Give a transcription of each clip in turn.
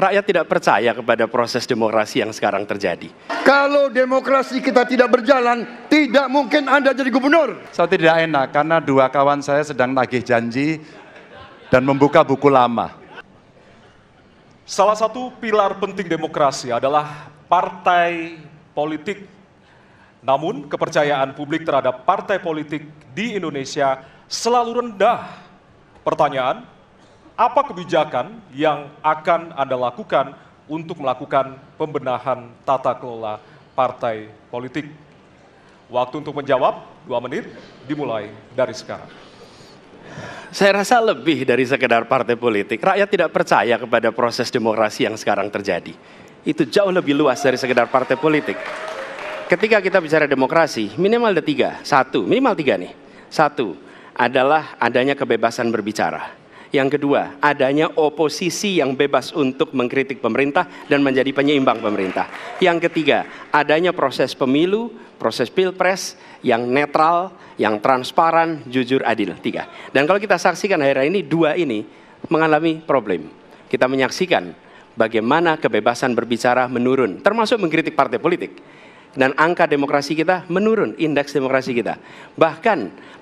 Rakyat tidak percaya kepada proses demokrasi yang sekarang terjadi. Kalau demokrasi kita tidak berjalan, tidak mungkin Anda jadi gubernur. Saya tidak enak karena dua kawan saya sedang nagih janji dan membuka buku lama. Salah satu pilar penting demokrasi adalah partai politik. Namun kepercayaan publik terhadap partai politik di Indonesia selalu rendah. Pertanyaan, apa kebijakan yang akan Anda lakukan untuk melakukan pembenahan tata kelola partai politik? Waktu untuk menjawab 2 menit dimulai dari sekarang. Saya rasa lebih dari sekedar partai politik. Rakyat tidak percaya kepada proses demokrasi yang sekarang terjadi. Itu jauh lebih luas dari sekedar partai politik. Ketika kita bicara demokrasi, minimal ada 3. Minimal 3 nih. 1 adalah adanya kebebasan berbicara. Yang kedua, adanya oposisi yang bebas untuk mengkritik pemerintah dan menjadi penyeimbang pemerintah. Yang ketiga, adanya proses pemilu, proses pilpres yang netral, yang transparan, jujur, adil. 3. Dan kalau kita saksikan akhir-akhir ini, 2 ini mengalami problem. Kita menyaksikan bagaimana kebebasan berbicara menurun, termasuk mengkritik partai politik. Dan angka demokrasi kita menurun, indeks demokrasi kita. Bahkan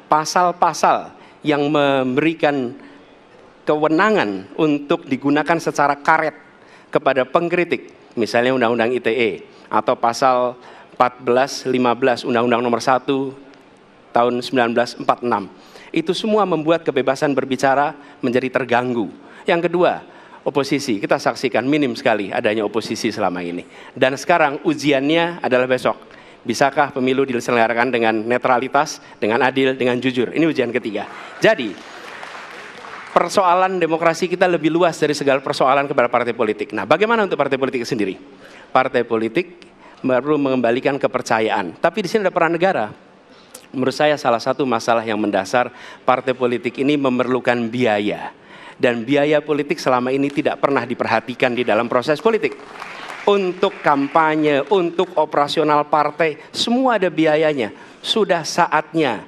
pasal-pasal yang memberikan kewenangan untuk digunakan secara karet kepada pengkritik, misalnya Undang-Undang ITE atau pasal 14, 15 Undang-Undang Nomor 1 tahun 1946. Itu semua membuat kebebasan berbicara menjadi terganggu. Yang kedua, oposisi. Kita saksikan minim sekali adanya oposisi selama ini. Dan sekarang ujiannya adalah besok. Bisakah pemilu diselenggarakan dengan netralitas, dengan adil, dengan jujur? Ini ujian ketiga. Jadi, persoalan demokrasi kita lebih luas dari segala persoalan kepada partai politik. Nah, bagaimana untuk partai politik sendiri? Partai politik perlu mengembalikan kepercayaan. Tapi di sini ada peran negara. Menurut saya salah satu masalah yang mendasar, partai politik ini memerlukan biaya. Dan biaya politik selama ini tidak pernah diperhatikan di dalam proses politik. Untuk kampanye, untuk operasional partai, semua ada biayanya. Sudah saatnya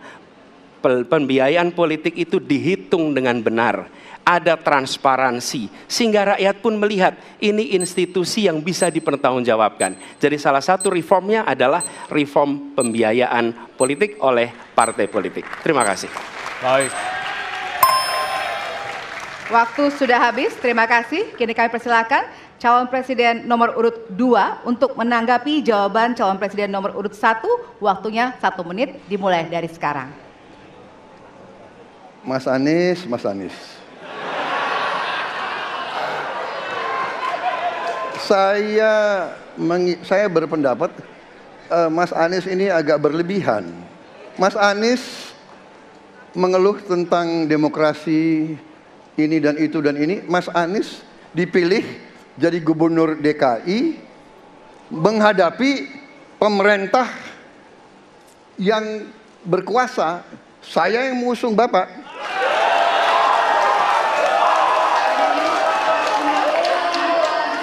pembiayaan politik itu dihitung dengan benar. Ada transparansi, sehingga rakyat pun melihat ini institusi yang bisa dipertanggungjawabkan. Jadi salah satu reformnya adalah reform pembiayaan politik oleh partai politik. Terima kasih. Baik. Waktu sudah habis, terima kasih. Kini kami persilakan calon presiden nomor urut 2 untuk menanggapi jawaban calon presiden nomor urut 1. Waktunya 1 menit dimulai dari sekarang. Mas Anies. Saya berpendapat Mas Anies ini agak berlebihan. Mas Anies mengeluh tentang demokrasi ini dan itu dan ini. Mas Anies dipilih jadi gubernur DKI menghadapi pemerintah yang berkuasa. Saya yang mengusung Bapak.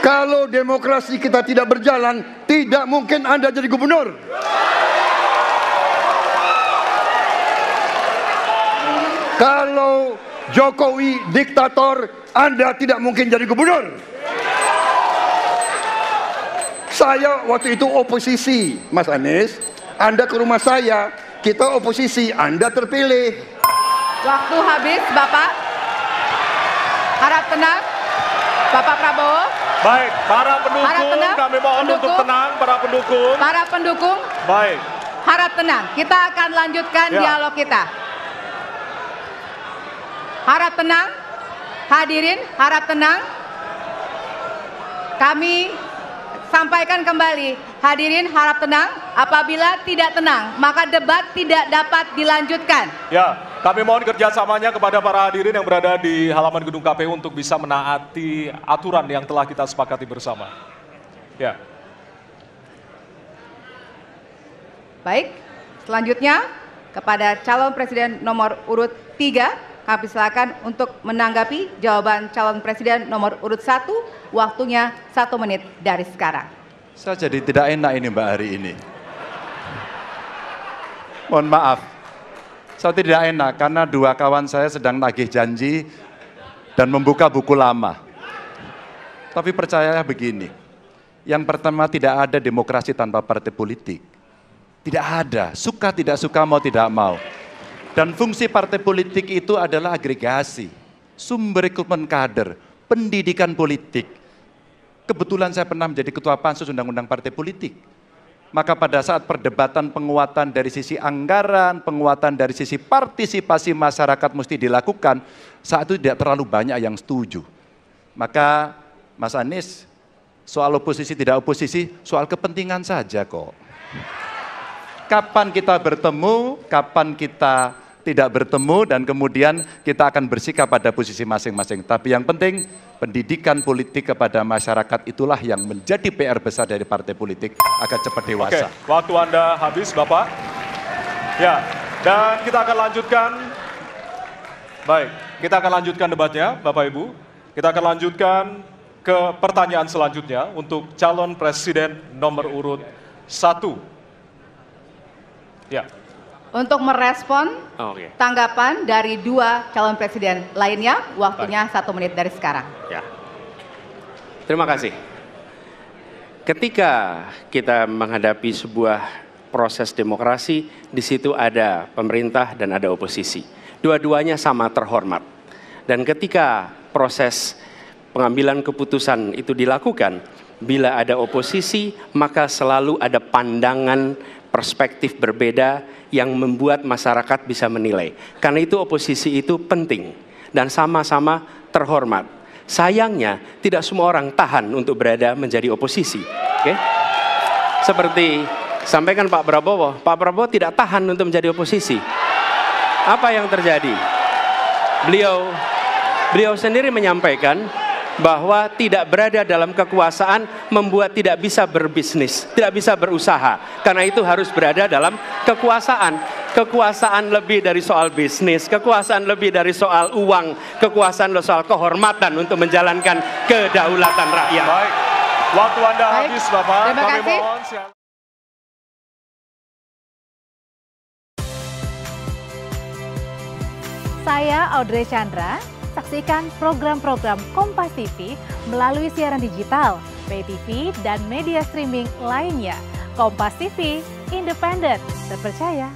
Kalau demokrasi kita tidak berjalan, tidak mungkin Anda jadi gubernur. Kalau Jokowi diktator, Anda tidak mungkin jadi gubernur. Saya waktu itu oposisi, Mas Anies. Anda ke rumah saya, kita oposisi, Anda terpilih. Waktu habis, Bapak. Harap tenang, Bapak Prabowo. Baik, para pendukung, kami mohon untuk tenang, para pendukung. Para pendukung, baik. Harap tenang, kita akan lanjutkan dialog kita. Harap tenang, hadirin, harap tenang. Kami sampaikan kembali, hadirin harap tenang. Apabila tidak tenang, maka debat tidak dapat dilanjutkan. Ya. Kami mohon kerjasamanya kepada para hadirin yang berada di halaman gedung KPU untuk bisa menaati aturan yang telah kita sepakati bersama. Ya. Baik, selanjutnya kepada calon presiden nomor urut 3, kami silakan untuk menanggapi jawaban calon presiden nomor urut 1, waktunya 1 menit dari sekarang. Saya jadi tidak enak ini Mbak hari ini. Mohon maaf. Saya tidak enak karena dua kawan saya sedang nagih janji dan membuka buku lama. Tapi percaya begini, yang pertama tidak ada demokrasi tanpa partai politik. Tidak ada, suka tidak suka, mau tidak mau. Dan fungsi partai politik itu adalah agregasi, sumber rekrutmen kader, pendidikan politik. Kebetulan saya pernah menjadi ketua pansus undang-undang partai politik. Maka pada saat perdebatan penguatan dari sisi anggaran, penguatan dari sisi partisipasi masyarakat mesti dilakukan, saat itu tidak terlalu banyak yang setuju. Maka Mas Anies, soal oposisi tidak oposisi, soal kepentingan saja kok. Kapan kita bertemu, kapan kita tidak bertemu, dan kemudian kita akan bersikap pada posisi masing-masing. Tapi yang penting, pendidikan politik kepada masyarakat itulah yang menjadi PR besar dari partai politik agar cepat dewasa. Oke, waktu Anda habis, Bapak. Ya, dan kita akan lanjutkan. Baik, kita akan lanjutkan debatnya, Bapak Ibu. Kita akan lanjutkan ke pertanyaan selanjutnya untuk calon presiden nomor urut 1. Ya. Untuk merespon tanggapan dari dua calon presiden lainnya, waktunya 1 menit dari sekarang. Ya. Terima kasih. Ketika kita menghadapi sebuah proses demokrasi, di situ ada pemerintah dan ada oposisi. Dua-duanya sama terhormat. Dan ketika proses pengambilan keputusan itu dilakukan, bila ada oposisi, maka selalu ada pandangan perspektif berbeda yang membuat masyarakat bisa menilai. Karena itu oposisi itu penting dan sama-sama terhormat. Sayangnya tidak semua orang tahan untuk berada menjadi oposisi. Oke? Seperti sampaikan Pak Prabowo tidak tahan untuk menjadi oposisi. Apa yang terjadi? Beliau sendiri menyampaikan bahwa tidak berada dalam kekuasaan membuat tidak bisa berbisnis, tidak bisa berusaha. Karena itu harus berada dalam kekuasaan. Kekuasaan lebih dari soal bisnis, kekuasaan lebih dari soal uang, kekuasaan soal kehormatan untuk menjalankan kedaulatan rakyat. Baik, waktu Anda habis, Bapak. Terima kasih. Mohon Saya Audrey Chandra. Saksikan program-program Kompas TV melalui siaran digital, pay TV, dan media streaming lainnya. Kompas TV, independen, terpercaya.